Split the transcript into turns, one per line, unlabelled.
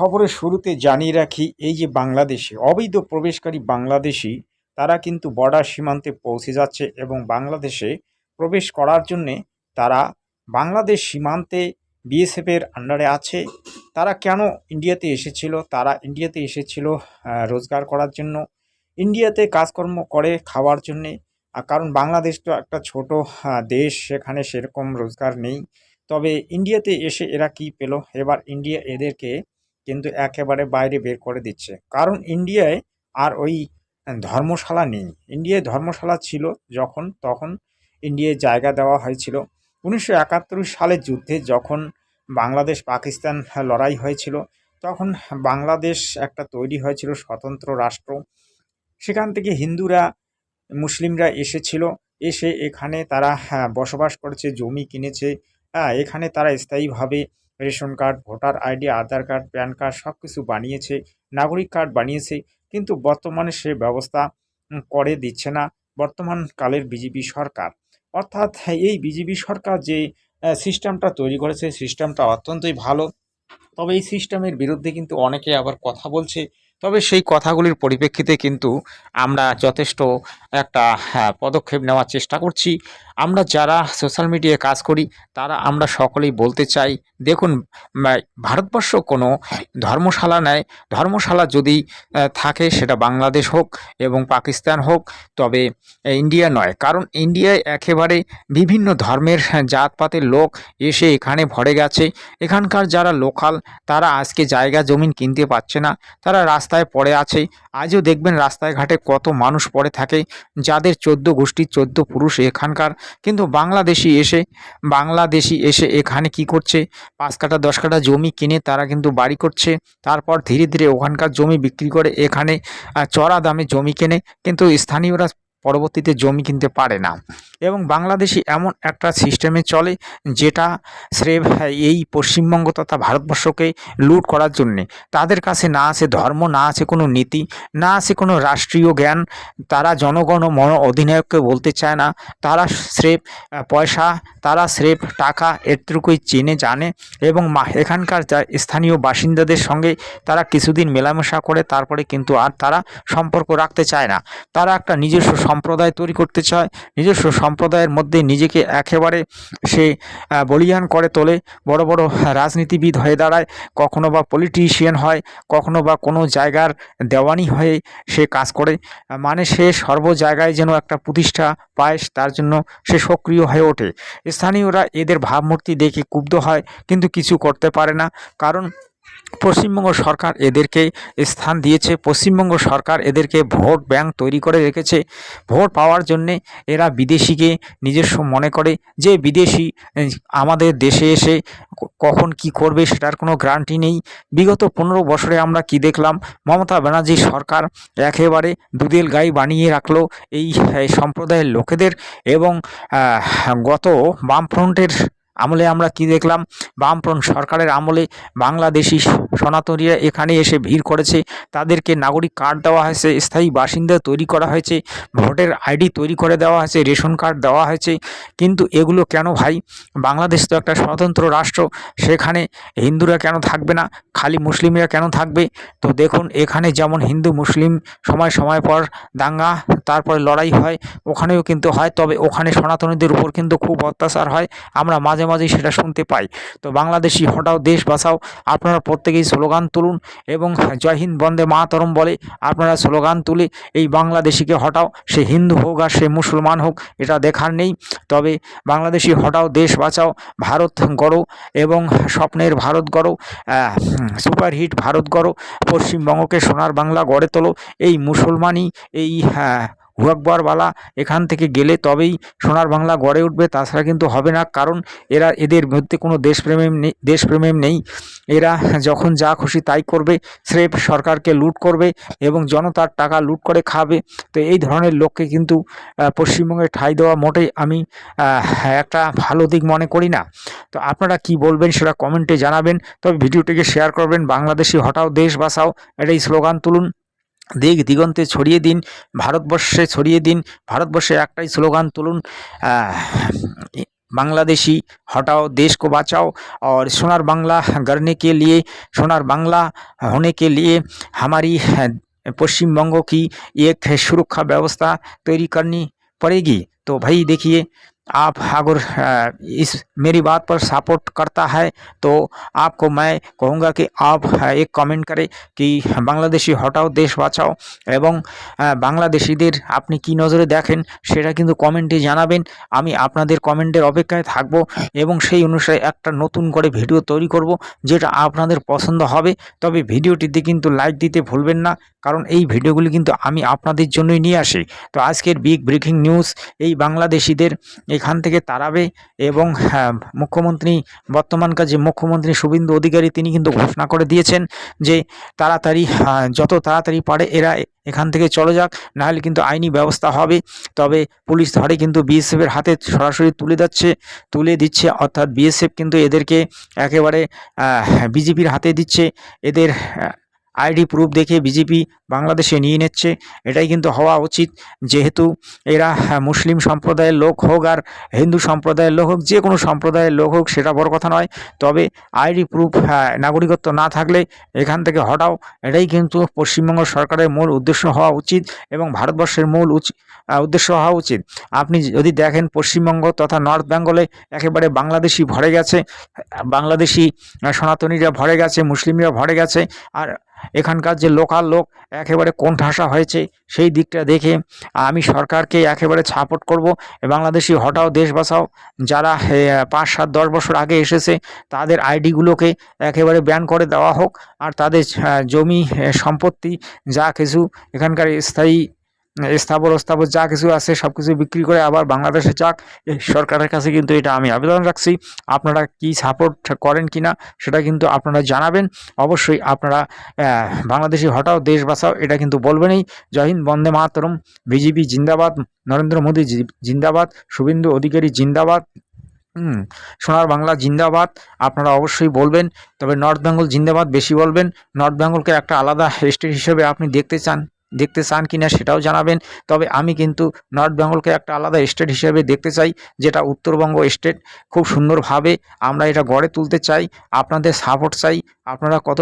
খবরের শুরুতে জানিয়ে রাখি, এই যে বাংলাদেশে অবৈধ প্রবেশকারী বাংলাদেশি তারা কিন্তু বর্ডার সীমান্তে পৌঁছে যাচ্ছে এবং বাংলাদেশে প্রবেশ করার জন্যে তারা বাংলাদেশ সীমান্তে বিএসএফের আন্ডারে আছে। তারা কেন ইন্ডিয়াতে এসেছিল? তারা ইন্ডিয়াতে এসেছিল রোজগার করার জন্য, ইন্ডিয়াতে কাজকর্ম করে খাওয়ার জন্যে। কারণ বাংলাদেশ তো একটা ছোট দেশ, সেখানে সেরকম রোজগার নেই। তবে ইন্ডিয়াতে এসে এরা কি পেল? এবার ইন্ডিয়া এদেরকে কিন্তু একেবারে বাইরে বের করে দিচ্ছে। কারণ ইন্ডিয়ায় আর ওই ধর্মশালা নেই। ইন্ডিয়ায় ধর্মশালা ছিল যখন, তখন ইন্ডিয়ায় জায়গা দেওয়া হয়েছিল। 1971 সালের যুদ্ধে যখন বাংলাদেশ পাকিস্তান লড়াই হয়েছিল, তখন বাংলাদেশ একটা তৈরি হয়েছিল স্বতন্ত্র রাষ্ট্র। সেখান থেকে হিন্দুরা, মুসলিমরা এসেছিল। এসে এখানে তারা বসবাস করেছে, জমি কিনেছে। এখানে তারা স্থায়ীভাবে রেশন কার্ড, ভোটার আইডি, আধার কার্ড, প্যান কার্ড সব কিছু বানিয়েছে, নাগরিক কার্ড বানিয়েছে। কিন্তু বর্তমানে সে ব্যবস্থা করে দিচ্ছে না বর্তমানকালের বিজেপি সরকার। অর্থাৎ এই বিজেপি সরকার যে সিস্টেমটা তৈরি করেছে, সিস্টেমটা অত্যন্তই ভালো। তবে এই সিস্টেমের বিরুদ্ধে কিন্তু অনেকে আবার কথা বলছে। তবে সেই কথাগুলির পরিপ্রেক্ষিতে কিন্তু আমরা যথেষ্ট একটা পদক্ষেপ নেওয়ার চেষ্টা করছি। আমরা যারা সোশ্যাল মিডিয়ায় কাজ করি তারা আমরা সকলেই বলতে চাই, দেখুন, ভারতবর্ষ কোনো ধর্মশালা নেয়। ধর্মশালা যদি থাকে সেটা বাংলাদেশ হোক এবং পাকিস্তান হোক, তবে ইন্ডিয়া নয়। কারণ ইন্ডিয়ায় একেবারে বিভিন্ন ধর্মের জাতপাতের লোক এসে এখানে ভরে গেছে। এখানকার যারা লোকাল তারা আজকে জায়গা জমিন কিনতে পারছে না, তারা রাস্তায় পড়ে আছে। আজও দেখবেন রাস্তায় ঘাটে কত মানুষ পড়ে থাকে, যাদের 14 গোষ্ঠীর 14 পুরুষ এখানকার। কিন্তু বাংলাদেশি এসে এখানে কি করছে? 5 কাঠা 10 কাঠা জমি কিনে তারা কিন্তু বাড়ি করছে। তারপর ধীরে ধীরে ওখানকার জমি বিক্রি করে এখানে চড়া দামে জমি কেনে, কিন্তু স্থানীয়রা পরবর্তীতে জমি কিনতে পারে না। এবং বাংলাদেশি এমন একটা সিস্টেমে চলে যেটা স্রেফ এই পশ্চিমবঙ্গ তথা ভারতবর্ষকে লুট করার জন্যে। তাদের কাছে না আছে ধর্ম, না আছে কোনো নীতি, না আছে কোনো রাষ্ট্রীয় জ্ঞান। তারা জনগণ মন অধিনায়ককে বলতে চায় না। তারা স্রেফ পয়সা, তারা স্রেফ টাকা, এটুকুই চেনে জানে। এবং এখানকার যা স্থানীয় বাসিন্দাদের সঙ্গে তারা কিছুদিন মেলামেশা করে, তারপরে কিন্তু আর তারা সম্পর্ক রাখতে চায় না। তারা একটা নিজস্ব সম্প্রদায় তৈরি করতে চায়। নিজস্ব সম্প্রদায়ের মধ্যে নিজেকে একেবারে সে বলিয়ান করে তোলে। বড় বড় রাজনীতিবিদ হয়ে দাঁড়ায়, কখনো বা পলিটিশিয়ান হয়, কখনো বা কোনো জায়গার দেওয়ানি হয়ে সে কাজ করে। মানে সে সর্ব জায়গায় যেন একটা প্রতিষ্ঠা পায়, তার জন্য সে সক্রিয় হয়ে ওঠে। স্থানীয়রা এদের ভাবমূর্তি দেখে ক্ষুব্ধ হয়, কিন্তু কিছু করতে পারে না। কারণ পশ্চিমবঙ্গ সরকার এদেরকে স্থান দিয়েছে, পশ্চিমবঙ্গ সরকার এদেরকে ভোট ব্যাংক তৈরি করে রেখেছে। ভোট পাওয়ার জন্যে এরা বিদেশিকে নিজস্ব মনে করে, যে বিদেশি আমাদের দেশে এসে কখন কি করবে সেটার কোনো গ্যারান্টি নেই। বিগত 15 বছরে আমরা কি দেখলাম? মমতা ব্যানার্জি সরকার একেবারে দুধেল গাই বানিয়ে রাখলো এই সম্প্রদায়ের লোকেদের। এবং গত বামফ্রন্টের আমলে আমরা কি দেখলাম? বামফ্রন্ট সরকারের আমলে বাংলাদেশি সনাতনীরা এখানে এসে ভিড় করেছে, তাদেরকে নাগরিক কার্ড দেওয়া হয়েছে, স্থায়ী বাসিন্দা তৈরি করা হয়েছে, ভোটের আইডি তৈরি করে দেওয়া হয়েছে, রেশন কার্ড দেওয়া হয়েছে। কিন্তু এগুলো কেন ভাই? বাংলাদেশ তো একটা স্বতন্ত্র রাষ্ট্র, সেখানে হিন্দুরা কেন থাকবে না? খালি মুসলিমরা কেন থাকবে? তো দেখুন, এখানে যেমন হিন্দু মুসলিম সময় সময় পর দাঙ্গা, তারপরে লড়াই হয়, ওখানেও কিন্তু হয়। তবে ওখানে সনাতনীদের উপর কিন্তু খুব অত্যাচার হয়, আমরা মাঝে মাঝেই সেটা শুনতে পাই। তো বাংলাদেশি হটাও, দেশ বাঁচাও, আপনারা প্রত্যেকেই স্লোগান তুলুন এবং জয় হিন্দ বন্দে মাতরম বলে আপনারা স্লোগান তুলে এই বাংলাদেশিকে হটাও। সে হিন্দু হোক আর সে মুসলমান হোক, এটা দেখার নেই। তবে বাংলাদেশি হটাও, দেশ বাঁচাও, ভারত গড়ো এবং স্বপ্নের ভারত গড়ো, সুপারহিট ভারত গড়ো, পশ্চিমবঙ্গকে সোনার বাংলা গড়ে তোলো। এই মুসলমানই, এই হুয়াকবরওয়ালা এখান থেকে গেলে তবেই সোনার বাংলা গড়ে উঠবে, তাছাড়া কিন্তু হবে না। কারণ এদের মধ্যে কোনো দেশপ্রেম নেই। এরা যখন যা খুশি তাই করবে, স্রেফ সরকারকে লুট করবে এবং জনতার টাকা লুট করে খাবে। তো এই ধরনের লোককে কিন্তু পশ্চিমবঙ্গে ঠাঁই দেওয়া মোটেই আমি একটা ভালো দিক মনে করি না। তো আপনারা কি বলবেন সেটা কমেন্টে জানাবেন। তবে ভিডিওটিকে শেয়ার করবেন। বাংলাদেশি হটাও, দেশ বাঁচাও, এটাই স্লোগান তুলুন, দিক দিগন্তে ছড়িয়ে দিন, ভারতবর্ষে ছড়িয়ে দিন। ভারতবর্ষে একটাই স্লোগান তুলুন, बांग्लादेशी हटाओ देश को बचाओ और सोनार बांग्ला गढ़ने के लिए, सोनार बांग्ला होने के लिए हमारी पश्चिम बंगों की एक सुरक्षा व्यवस्था तैयारी करनी पड़ेगी। तो भाई देखिए, आप अगर इस मेरी बात पर सपोर्ट करता है तो आपको मैं कहूँगा कि आप एक कमेंट करें कि बांग्लादेशी हटाओ देश বাঁচাও এবং বাংলাদেশিদের আপনি কি নজরে দেখেন সেটা কিন্তু কমেন্টে জানাবেন। আমি আপনাদের কমেন্টের অপেক্ষায় থাকব এবং সেই অনুসারে একটা নতুন করে ভিডিও তৈরি করব যেটা আপনাদের পছন্দ হবে। তবে ভিডিওটিতে কিন্তু লাইক দিতে ভুলবেন না, কারণ এই ভিডিওগুলি কিন্তু আমি আপনাদের জন্যই নিয়ে আসি। তো আজকের বিগ ব্রেকিং নিউজ, এই বাংলাদেশিদের এখান থেকে তাড়াবে এবং মুখ্যমন্ত্রী, বর্তমানকার যে মুখ্যমন্ত্রী শুভেন্দু অধিকারী, তিনি কিন্তু ঘোষণা করে দিয়েছেন যে তাড়াতাড়ি যত তাড়াতাড়ি পারে এরা এখান থেকে চলে যাক, নাহলে কিন্তু আইনি ব্যবস্থা হবে। তবে পুলিশ ধরে কিন্তু বিএসএফের হাতে সরাসরি তুলে দিচ্ছে, অর্থাৎ বিএসএফ কিন্তু এদেরকে একেবারে বিজেপির হাতে দিচ্ছে। এদের আইডি প্রুফ দেখে বিজেপি বাংলাদেশে নিয়ে নিচ্ছে। এটাই কিন্তু হওয়া উচিত, যেহেতু এরা মুসলিম সম্প্রদায়ের লোক হোক আর হিন্দু সম্প্রদায়ের লোক হোক, যে কোনো সম্প্রদায়ের লোক হোক, সেটা বড় কথা নয়। তবে আইডি প্রুফ, নাগরিকত্ব না থাকলে এখান থেকে হটাও, এটাই কিন্তু পশ্চিমবঙ্গ সরকারের মূল উদ্দেশ্য হওয়া উচিত এবং ভারতবর্ষের মূল উদ্দেশ্য হওয়া উচিত। আপনি যদি দেখেন পশ্চিমবঙ্গ তথা নর্থ বেঙ্গলে একেবারে বাংলাদেশি ভরে গেছে, বাংলাদেশি সনাতনীরা ভরে গেছে, মুসলিমরা ভরে গেছে। আর এখানকার যে লোকাল লোক একেবারে কোণঠাসা হয়েছে, সেই দিকটা দেখে আমি সরকারকে একেবারে সাপোর্ট করব। বাংলাদেশি হটাও দেশ বাঁচাও, যারা 5, 7, 10 বছর আগে এসেছে তাদের আইডিগুলোকে একেবারে ব্যান করে দেওয়া হোক, আর তাদের জমি সম্পত্তি যা কিছু এখানকার স্থাবর যা কিছু আছে সব কিছু বিক্রি করে আবার বাংলাদেশে যাক। এই সরকারের কাছে কিন্তু এটা আমি আবেদন রাখছি। আপনারা কি সাপোর্ট করেন কিনা সেটা কিন্তু আপনারা জানাবেন। অবশ্যই আপনারা বাংলাদেশি হটাও দেশ বাঁচাও এটা কিন্তু বলবেনই। জয় হিন্দ, বন্দে মাতরম, বিজেপি জিন্দাবাদ, নরেন্দ্র মোদী জিন্দাবাদ, শুভেন্দু অধিকারী জিন্দাবাদ, সোনার বাংলা জিন্দাবাদ, আপনারা অবশ্যই বলবেন। তবে নর্থ বেঙ্গল জিন্দাবাদ বেশি বলবেন। নর্থ বেঙ্গলকে একটা আলাদা স্টেট হিসেবে আপনি দেখতে চান কিনা সেটাও জানাবেন। তবে আমি কিন্তু নর্থ বেঙ্গলকে একটা আলাদা স্টেট হিসেবে দেখতে চাই, যেটা উত্তরবঙ্গ স্টেট। খুব সুন্দরভাবে আমরা এটা গড়ে তুলতে চাই, আপনাদের সাপোর্ট চাই। আপনারা কত